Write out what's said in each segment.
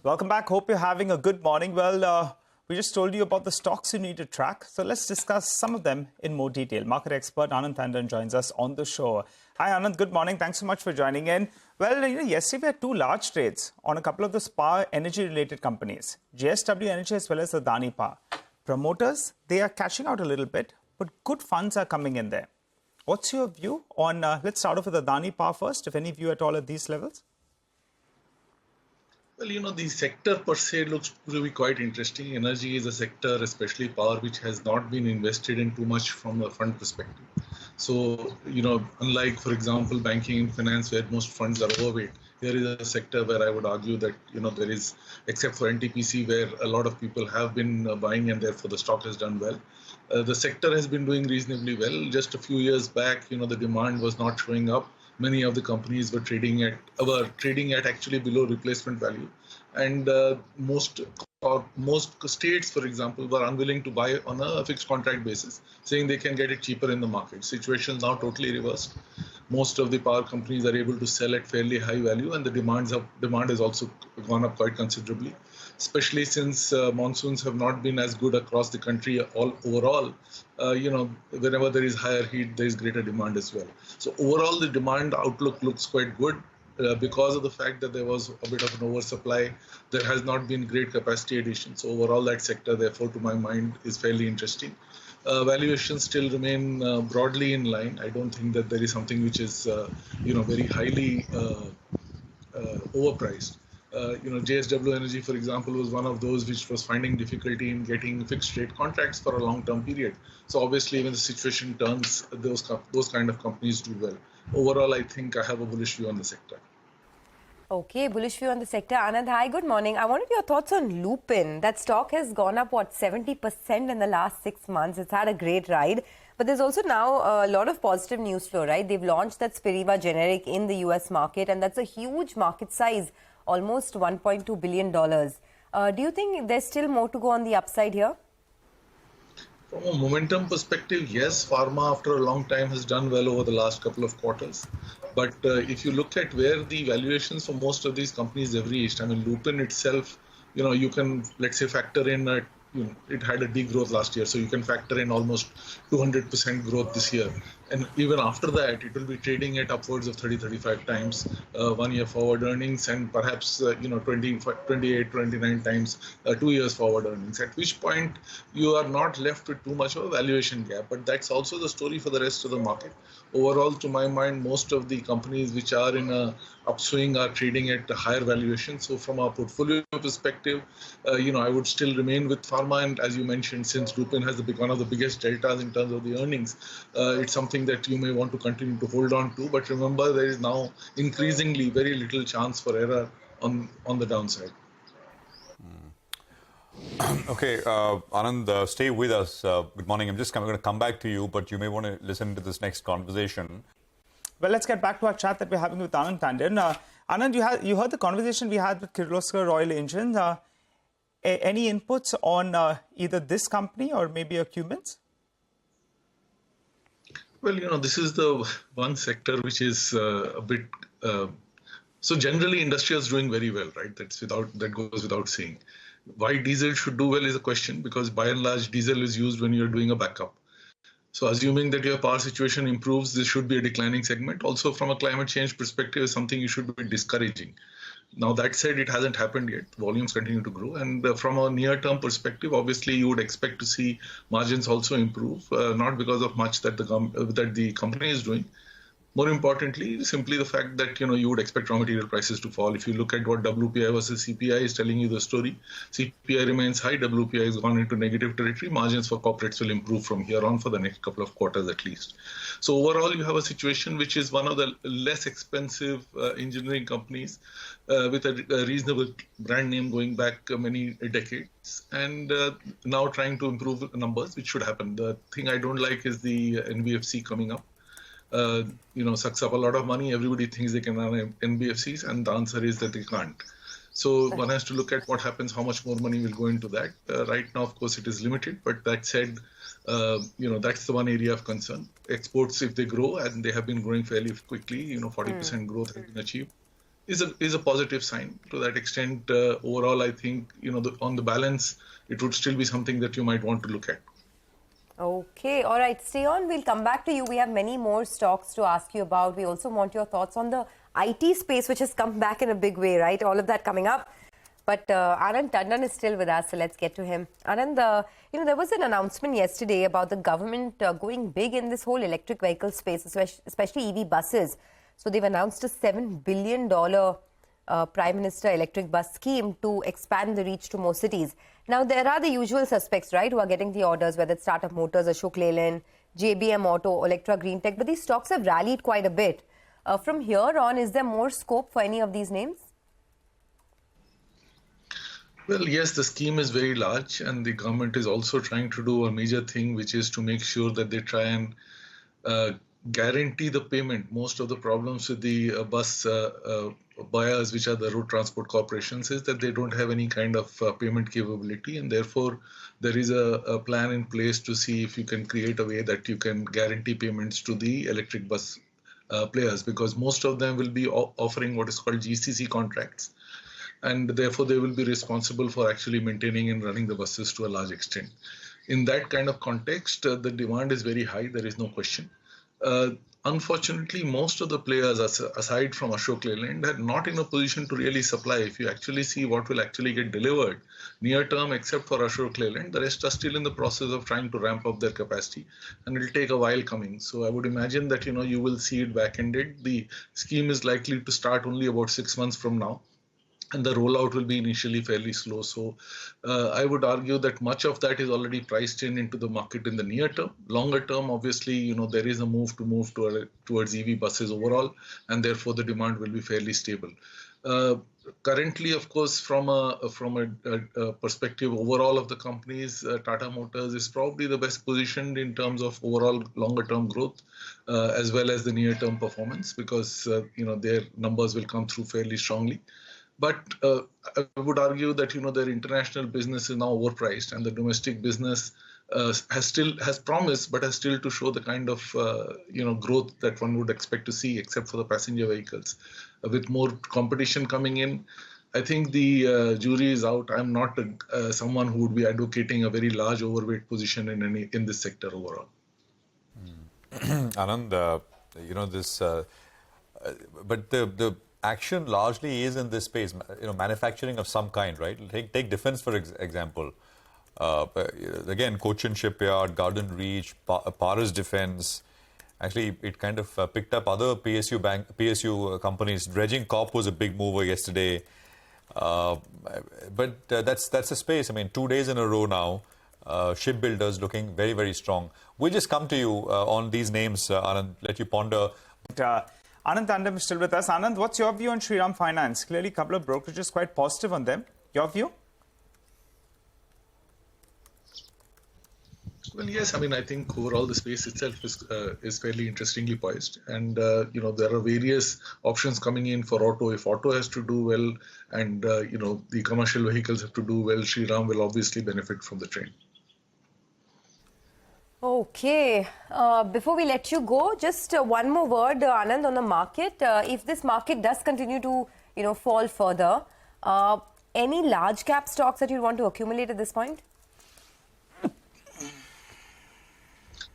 Welcome back. Hope you're having a good morning. Well, we just told you about the stocks you need to track. So let's discuss some of them in more detail. Market expert Anand Tandon joins us on the show. Hi, Anand. Good morning. Thanks so much for joining in. Well, yesterday we had two large trades on a couple of the power energy-related companies, JSW Energy as well as Adani Power. Promoters, they are catching out a little bit, but good funds are coming in there. What's your view on, let's start off with Adani Power first, if any view at all at these levels? Well, the sector per se looks to be quite interesting. Energy is a sector, especially power, which has not been invested in too much from a fund perspective. So, unlike, for example, banking and finance, where most funds are overweight, here is a sector where I would argue that, there is, except for NTPC, where a lot of people have been buying and therefore the stock has done well. The sector has been doing reasonably well. Just a few years back, the demand was not showing up. Many of the companies were trading at actually below replacement value, and most states, for example, were unwilling to buy on a fixed contract basis, saying they can get it cheaper in the market. Situation is now totally reversed. Most of the power companies are able to sell at fairly high value, and the demand has also gone up quite considerably, especially since monsoons have not been as good across the country overall. Whenever there is higher heat, there is greater demand as well. So overall, the demand outlook looks quite good. Because of the fact that there was a bit of an oversupply, there has not been great capacity addition. So overall, that sector, therefore, to my mind, is fairly interesting. Valuations still remain broadly in line. I don't think that there is something which is, very highly overpriced. JSW Energy, for example, was one of those which was finding difficulty in getting fixed rate contracts for a long-term period. So obviously, when the situation turns, those kind of companies do well. Overall, I think I have a bullish view on the sector. Okay, bullish view on the sector. Anand, hi, good morning. I wanted your thoughts on Lupin. That stock has gone up, 70% in the last 6 months. It's had a great ride. But there's also now a lot of positive news flow, right? They've launched that Spiriva generic in the US market, and that's a huge market size, almost $1.2 billion. Do you think there's still more to go on the upside here? From a momentum perspective, yes, pharma after a long time has done well over the last couple of quarters. But if you look at where the valuations for most of these companies have reached, I mean, Lupin itself, you can, let's say, factor in it had a degrowth last year, so you can factor in almost 200% growth this year. And even after that, it will be trading at upwards of 30-35 times 1 year forward earnings, and perhaps 28, 29 times 2 years forward earnings, at which point you are not left with too much of a valuation gap. But that's also the story for the rest of the market. Overall, to my mind, most of the companies which are in a upswing are trading at a higher valuation. So from a portfolio perspective, I would still remain with pharma. And as you mentioned, since Lupin has one of the biggest deltas in terms of the earnings, it's something that you may want to continue to hold on to. But remember, there is now increasingly very little chance for error on the downside. Okay, Anand, stay with us. Good morning. I'm just going to come back to you, but you may want to listen to this next conversation. Well, let's get back to our chat that we're having with Anand Tandon. Anand, you heard the conversation we had with Kirloskar Royal Engine. Any inputs on either this company or maybe a Cummins? Well, this is the one sector which is a bit... so generally, industry is doing very well, right? That goes without saying. Why diesel should do well is a question, because by and large, diesel is used when you're doing a backup. So assuming that your power situation improves, this should be a declining segment. Also, from a climate change perspective, is something you should be discouraging. Now, that said, it hasn't happened yet. Volumes continue to grow. And from a near-term perspective, obviously, you would expect to see margins also improve, not because of much that the company is doing. More importantly, simply the fact that, you would expect raw material prices to fall. If you look at what WPI versus CPI is telling you the story, CPI remains high, WPI has gone into negative territory. Margins for corporates will improve from here on for the next couple of quarters at least. So overall, you have a situation which is one of the less expensive engineering companies with a reasonable brand name going back many decades, and now trying to improve numbers, which should happen. The thing I don't like is the NBFC coming up. Sucks up a lot of money. Everybody thinks they can run NBFCs, and the answer is that they can't. So one has to look at what happens, how much more money will go into that. Right now, of course, it is limited, but that said, that's the one area of concern. Exports, if they grow, and they have been growing fairly quickly, 40% growth has been achieved. is a positive sign. To that extent, overall, I think on the balance, it would still be something that you might want to look at. Okay, all right, stay on. We'll come back to you. We have many more stocks to ask you about. We also want your thoughts on the IT space, which has come back in a big way, right? All of that coming up. But Anand Tandon is still with us, so let's get to him. Anand, there was an announcement yesterday about the government going big in this whole electric vehicle space, especially EV buses. So they've announced a $7 billion Prime Minister electric bus scheme to expand the reach to more cities. Now, there are the usual suspects, right, who are getting the orders, whether it's Tata Motors, Ashok Leyland, JBM Auto, Electra Green Tech. But these stocks have rallied quite a bit. From here on, is there more scope for any of these names? Well, yes, the scheme is very large, and the government is also trying to do a major thing, which is to make sure that they try and guarantee the payment. Most of the problems with the bus buyers, which are the road transport corporations, is that they don't have any kind of payment capability, and therefore there is a plan in place to see if you can create a way that you can guarantee payments to the electric bus players, because most of them will be offering what is called GCC contracts, and therefore they will be responsible for actually maintaining and running the buses to a large extent. In that kind of context, the demand is very high, there is no question. Unfortunately, most of the players, aside from Ashok Leyland, are not in a position to really supply. If you actually see what will actually get delivered near term, except for Ashok Leyland, the rest are still in the process of trying to ramp up their capacity, and it will take a while coming. So I would imagine that you will see it back-ended. The scheme is likely to start only about 6 months from now, and the rollout will be initially fairly slow. So I would argue that much of that is already priced into the market in the near term. Longer term, obviously, there is a move towards EV buses overall, and therefore the demand will be fairly stable. Currently, of course, from a perspective overall of the companies, Tata Motors is probably the best positioned in terms of overall longer-term growth, as well as the near-term performance, because their numbers will come through fairly strongly. But I would argue that their international business is now overpriced, and the domestic business has promise, but has still to show the kind of growth that one would expect to see, except for the passenger vehicles. With more competition coming in, I think the jury is out. I'm not someone who would be advocating a very large overweight position in this sector overall. Anand, but the action largely is in this space, manufacturing of some kind, right? Take defense, for example. Again, Cochin Shipyard, Garden Reach, Paris Defense. Actually, it kind of picked up other PSU companies. Dredging Corp was a big mover yesterday. But that's a space. I mean, 2 days in a row now, shipbuilders looking very, very strong. We'll just come to you on these names, Anand, let you ponder. Anand Tandon is still with us. Anand, what's your view on Shriram Finance? Clearly, a couple of brokerages quite positive on them. Your view? Well, yes. I mean, I think overall the space itself is fairly interestingly poised, and there are various options coming in for auto. If auto has to do well, and the commercial vehicles have to do well, Shriram will obviously benefit from the trend. Okay. Before we let you go, just one more word, Anand, on the market. If this market does continue to, fall further, any large cap stocks that you want to accumulate at this point?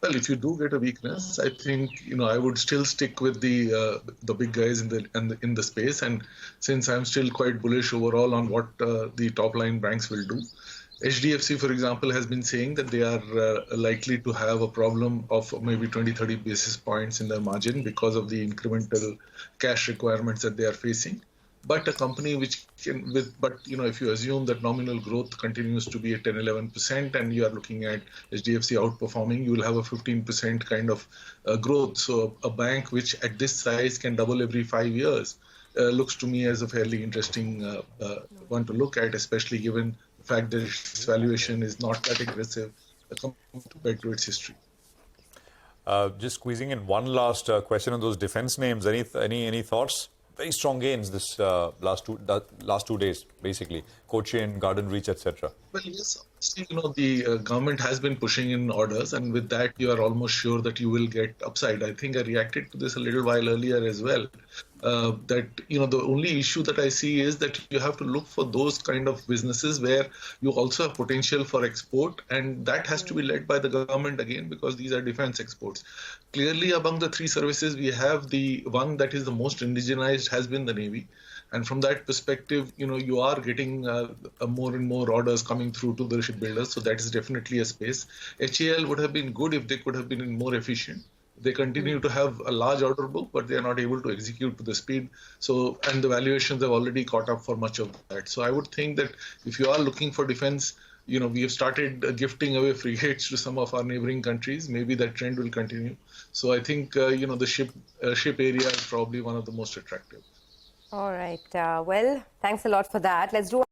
Well, if you do get a weakness, I think I would still stick with the big guys in the space. And since I'm still quite bullish overall on what the top line banks will do, HDFC, for example, has been saying that they are likely to have a problem of maybe 20-30 basis points in their margin because of the incremental cash requirements that they are facing. But a company which can, if you assume that nominal growth continues to be at 10-11%, and you are looking at HDFC outperforming, you will have a 15% kind of growth. So a bank which at this size can double every 5 years looks to me as a fairly interesting one to look at, especially given the fact that its valuation is not that aggressive compared to its history. Just squeezing in one last question on those defense names. Any thoughts? Very strong gains this last 2 days, basically. Cochin, Garden Reach, etc.? Well, yes, obviously, the government has been pushing in orders, and with that, you are almost sure that you will get upside. I think I reacted to this a little while earlier as well. The only issue that I see is that you have to look for those kind of businesses where you also have potential for export, and that has to be led by the government again, because these are defense exports. Clearly, among the three services, we have the one that is the most indigenized has been the Navy. And from that perspective, you are getting more and more orders coming through to the shipbuilders. So that is definitely a space. HAL would have been good if they could have been more efficient. They continue to have a large order book, but they are not able to execute to the speed. So, and the valuations have already caught up for much of that. So I would think that if you are looking for defense, we have started gifting away frigates to some of our neighboring countries. Maybe that trend will continue. So I think, the ship area is probably one of the most attractive. All right. Well, thanks a lot for that. Let's do